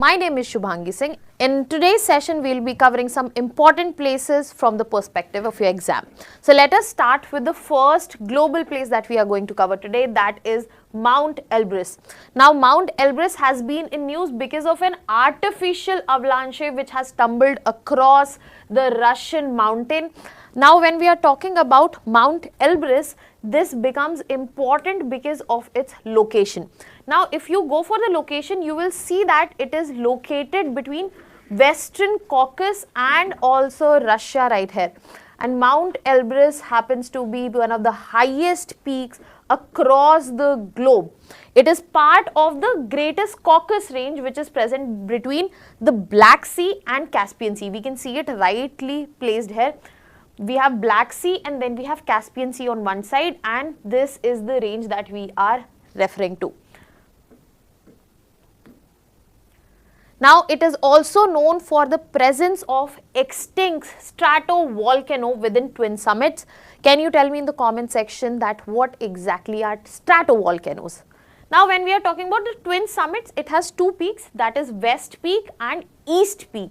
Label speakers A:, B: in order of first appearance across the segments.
A: My name is Shubhangi Singh. In today's session, we'll be covering some important places from the perspective of your exam. So let us start with the first global place that we are going to cover today, that is Mount Elbrus. Now, Mount Elbrus has been in news because of an artificial avalanche which has stumbled across the Russian mountain. Now, when we are talking about Mount Elbrus, this becomes important because of its location. Now, if you go for the location, you will see that it is located between Western Caucasus and also Russia right here. And Mount Elbrus happens to be one of the highest peaks across the globe. It is part of the greatest Caucasus range which is present between the Black Sea and Caspian Sea. We can see it rightly placed here. We have Black Sea and then we have Caspian Sea on one side, and this is the range that we are referring to. Now, it is also known for the presence of extinct stratovolcano within twin summits. Can you tell me in the comment section that what exactly are stratovolcanoes? Now, when we are talking about the twin summits, it has two peaks, that is West Peak and East Peak.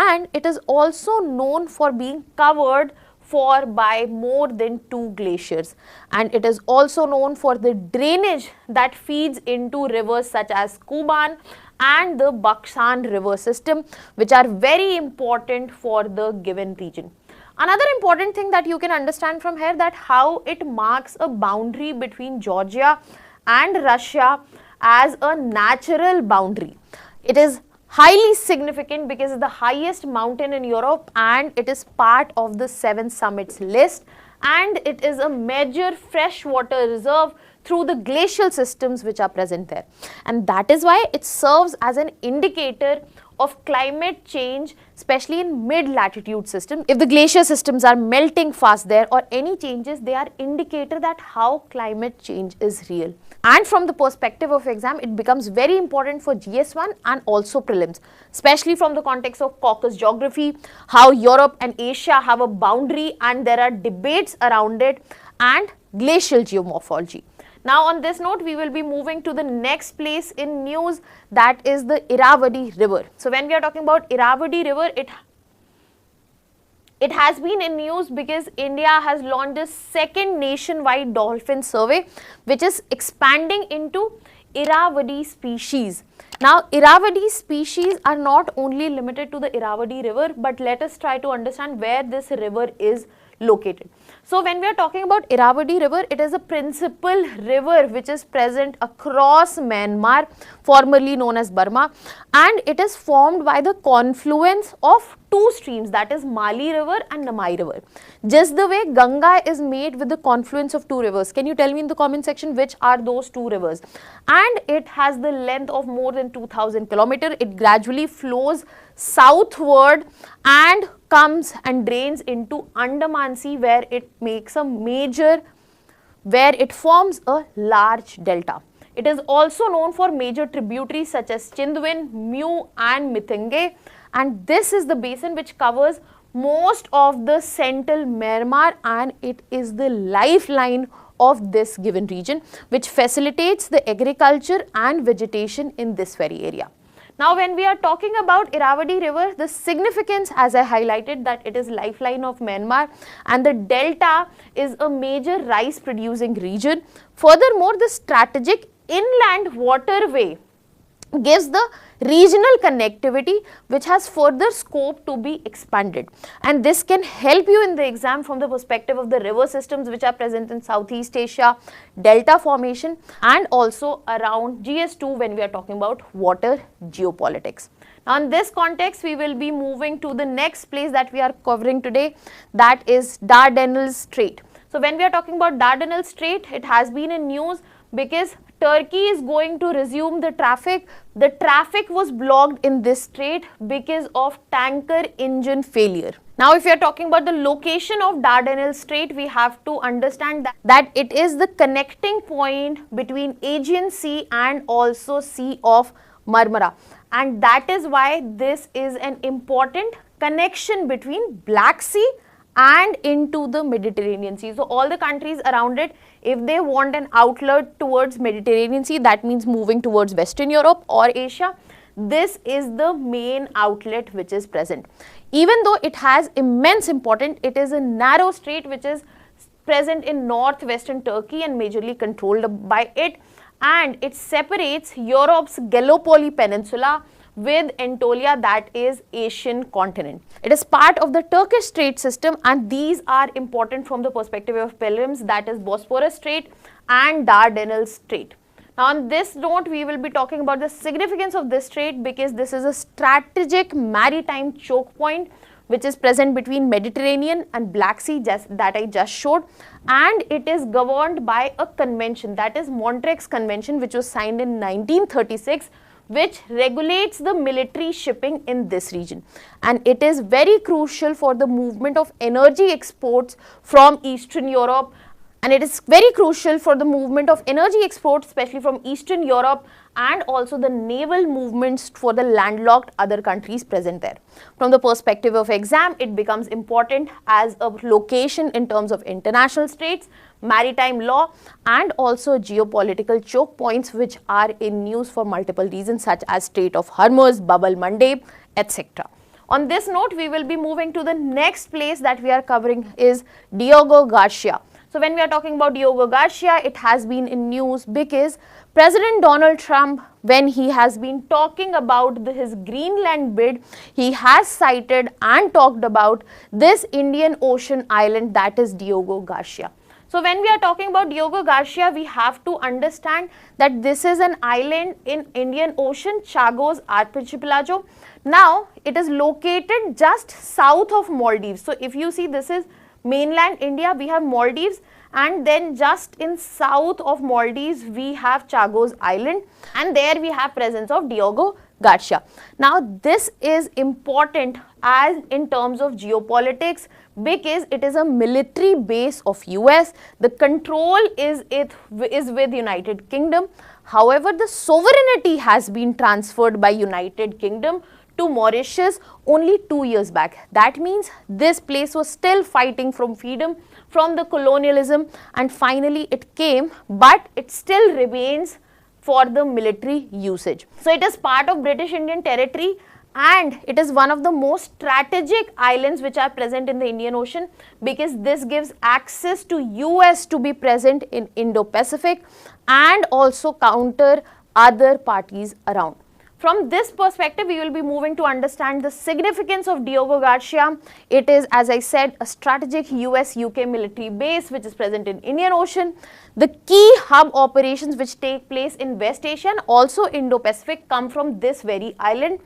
A: And it is also known for being covered by more than 2 glaciers, and it is also known for the drainage that feeds into rivers such as Kuban and the Bakshan river system, which are very important for the given region. Another important thing that you can understand from here, that how it marks a boundary between Georgia and Russia as a natural boundary. It is highly significant because it's the highest mountain in Europe and it is part of the 7 summits list, and it is a major freshwater reserve through the glacial systems which are present there. And that is why it serves as an indicator of climate change, especially in mid-latitude system. If the glacier systems are melting fast there or any changes, they are indicator that how climate change is real. And from the perspective of exam, it becomes very important for GS1 and also prelims, especially from the context of Caucasus geography, how Europe and Asia have a boundary and there are debates around it, and glacial geomorphology. Now, on this note, we will be moving to the next place in news, that is the Irrawaddy river. So, when we are talking about Irrawaddy river, it has been in news because India has launched a second nationwide dolphin survey which is expanding into Irrawaddy species. Now, Irrawaddy species are not only limited to the Irrawaddy river, but let us try to understand where this river is located. So, when we are talking about Irrawaddy river, it is a principal river which is present across Myanmar, formerly known as Burma, and it is formed by the confluence of 2 streams, that is Mali river and Namai river. Just the way Ganga is made with the confluence of 2 rivers. Can you tell me in the comment section which are those 2 rivers? And it has the length of more than 2000 kilometers. It gradually flows southward and comes and drains into Andaman Sea, where it makes a where it forms a large delta. It is also known for major tributaries such as Chindwin, Mew and Mithinge, and this is the basin which covers most of the central Myanmar, and it is the lifeline of this given region which facilitates the agriculture and vegetation in this very area. Now, when we are talking about Irrawaddy river, the significance, as I highlighted, that it is lifeline of Myanmar and the delta is a major rice producing region. Furthermore, the strategic inland waterway gives the regional connectivity which has further scope to be expanded, and this can help you in the exam from the perspective of the river systems which are present in Southeast Asia, delta formation, and also around GS2 when we are talking about water geopolitics. Now, in this context, we will be moving to the next place that we are covering today, that is Dardanelles Strait. So, when we are talking about Dardanelles Strait, it has been in news because Turkey is going to resume the traffic. The traffic was blocked in this strait because of tanker engine failure. Now, if you are talking about the location of Dardanelles Strait, we have to understand that it is the connecting point between Aegean Sea and also Sea of Marmara, and that is why this is an important connection between Black Sea and into the Mediterranean Sea. So, all the countries around it, if they want an outlet towards Mediterranean Sea, that means moving towards Western Europe or Asia, this is the main outlet which is present. Even though it has immense importance, it is a narrow strait which is present in northwestern Turkey and majorly controlled by it, and it separates Europe's Gallipoli Peninsula with Anatolia, that is Asian continent. It is part of the Turkish strait system, and these are important from the perspective of prelims, that is Bosphorus Strait and Dardanelles Strait. Now on this note, we will be talking about the significance of this strait because this is a strategic maritime choke point which is present between Mediterranean and Black Sea, that I just showed, and it is governed by a convention, that is Montreux Convention, which was signed in 1936, which regulates the military shipping in this region, and it is very crucial for the movement of energy exports from Eastern Europe, and it is very crucial for the movement of energy exports especially from Eastern Europe, and also the naval movements for the landlocked other countries present there. From the perspective of exam, it becomes important as a location in terms of international straits, maritime law, and also geopolitical choke points which are in news for multiple reasons such as Strait of Hormuz, Bab el-Mandeb, etc. On this note, we will be moving to the next place that we are covering is Diego Garcia. So when we are talking about Diego Garcia, it has been in news because President Donald Trump, when he has been talking about his Greenland bid, he has cited and talked about this Indian Ocean island, that is Diego Garcia. So when we are talking about Diego Garcia, we have to understand that this is an island in Indian Ocean, Chagos Archipelago. Now it is located just south of Maldives. So if you see, this is mainland India, we have Maldives, and then just in south of Maldives we have Chagos Island, and there we have presence of Diego Garcia. Now this is important as in terms of geopolitics because it is a military base of US. The control is with United Kingdom. However, the sovereignty has been transferred by United Kingdom to Mauritius only 2 years back. That means this place was still fighting from freedom from the colonialism, and finally it came, but it still remains for the military usage. So it is part of British Indian territory, and it is one of the most strategic islands which are present in the Indian Ocean because this gives access to US to be present in Indo-Pacific and also counter other parties around. From this perspective, we will be moving to understand the significance of Diego Garcia. It is, as I said, a strategic US-UK military base which is present in Indian Ocean. The key hub operations which take place in West Asia and also Indo-Pacific come from this very island.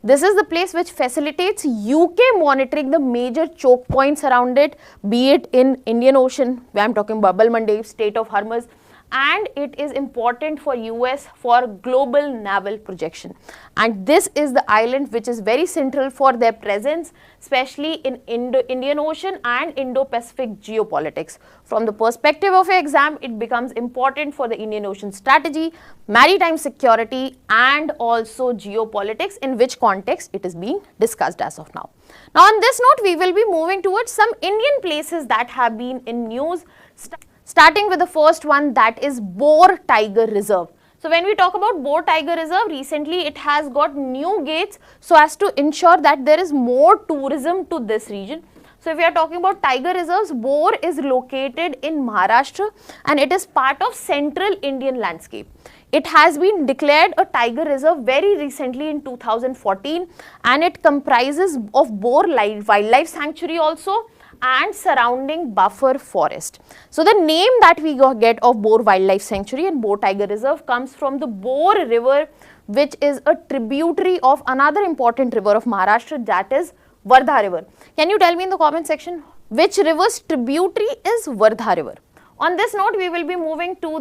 A: This is the place which facilitates UK monitoring the major choke points around it, be it in Indian Ocean, where I am talking Bab el-Mandeb, Strait of Hormuz, and it is important for US for global naval projection. And this is the island which is very central for their presence, especially in Indian Ocean and Indo-Pacific geopolitics. From the perspective of an exam, it becomes important for the Indian Ocean strategy, maritime security, and also geopolitics, in which context it is being discussed as of now. Now on this note, we will be moving towards some Indian places that have been in news, starting with the first one, that is Bor Tiger Reserve. So when we talk about Bor Tiger Reserve, recently it has got new gates so as to ensure that there is more tourism to this region. So if we are talking about tiger reserves, Bor is located in Maharashtra and it is part of central Indian landscape. It has been declared a tiger reserve very recently in 2014, and it comprises of Bor Wildlife Sanctuary also and surrounding buffer forest. So the name that we get of Bor Wildlife Sanctuary and Bor Tiger Reserve comes from the Bor River, which is a tributary of another important river of Maharashtra, that is Wardha River. Can you tell me in the comment section which river's tributary is Wardha River? On this note, we will be moving to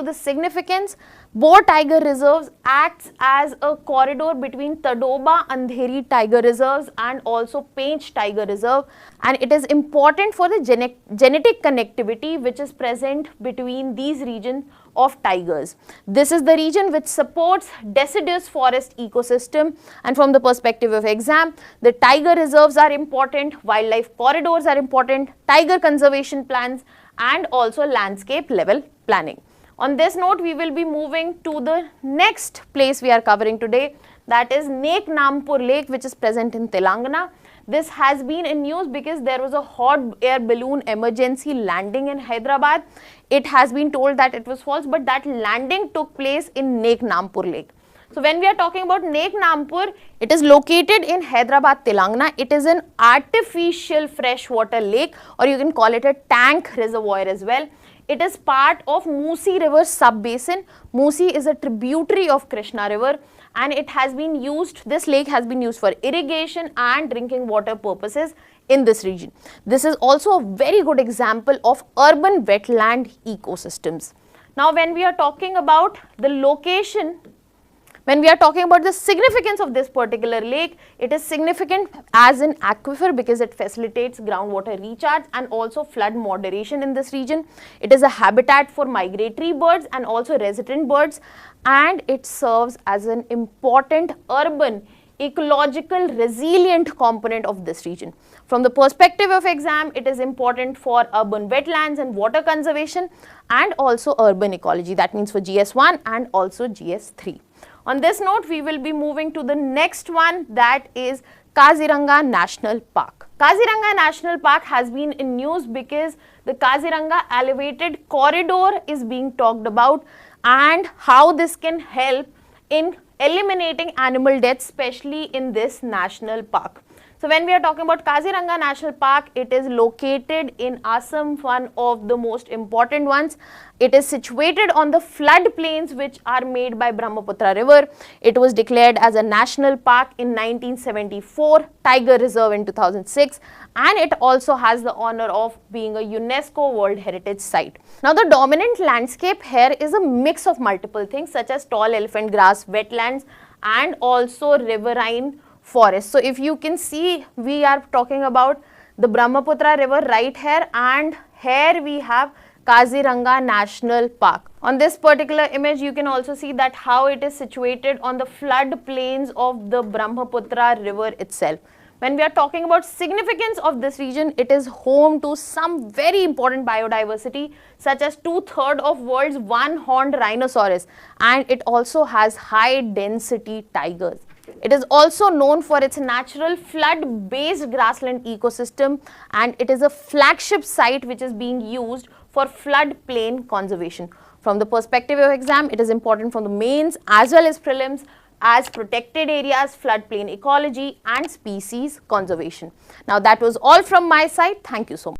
A: the significance. Bor Tiger Reserves acts as a corridor between Tadoba Andheri Tiger Reserves and also Pench Tiger Reserve, and it is important for the genetic connectivity which is present between these regions of tigers. This is the region which supports deciduous forest ecosystem, and from the perspective of exam, the tiger reserves are important, wildlife corridors are important, tiger conservation plans, and also landscape level planning. On this note, we will be moving to the next place we are covering today, that is Neknampur Lake, which is present in Telangana. This has been in news because there was a hot air balloon emergency landing in Hyderabad. It has been told that it was false, but that landing took place in Neknampur Lake. So when we are talking about Neknampur, it is located in Hyderabad, Telangana. It is an artificial freshwater lake, or you can call it a tank reservoir as well. It is part of Musi River sub-basin. Musi is a tributary of Krishna River, and it has been used, this lake has been used for irrigation and drinking water purposes in this region. This is also a very good example of urban wetland ecosystems. Now when we are talking about the location, when we are talking about the significance of this particular lake, it is significant as an aquifer because it facilitates groundwater recharge and also flood moderation in this region. It is a habitat for migratory birds and also resident birds, and it serves as an important urban ecological resilient component of this region. From the perspective of exam, it is important for urban wetlands and water conservation and also urban ecology. That means for GS1 and also GS3. On this note, we will be moving to the next one, that is Kaziranga National Park. Kaziranga National Park has been in news because the Kaziranga elevated corridor is being talked about and how this can help in eliminating animal deaths, especially in this national park. So when we are talking about Kaziranga National Park, it is located in Assam, one of the most important ones. It is situated on the flood plains which are made by Brahmaputra River. It was declared as a national park in 1974, Tiger Reserve in 2006, and it also has the honor of being a UNESCO World Heritage Site. Now the dominant landscape here is a mix of multiple things such as tall elephant grass, wetlands, and also riverine forest. So if you can see, we are talking about the Brahmaputra River right here, and here we have Kaziranga National Park. On this particular image, you can also see that how it is situated on the flood plains of the Brahmaputra River itself. When we are talking about significance of this region, it is home to some very important biodiversity such as 2/3 of world's one-horned rhinoceros, and it also has high density tigers. It is also known for its natural flood-based grassland ecosystem, and it is a flagship site which is being used for floodplain conservation. From the perspective of exam, it is important from the mains as well as prelims as protected areas, floodplain ecology and species conservation. Now that was all from my side. Thank you so much.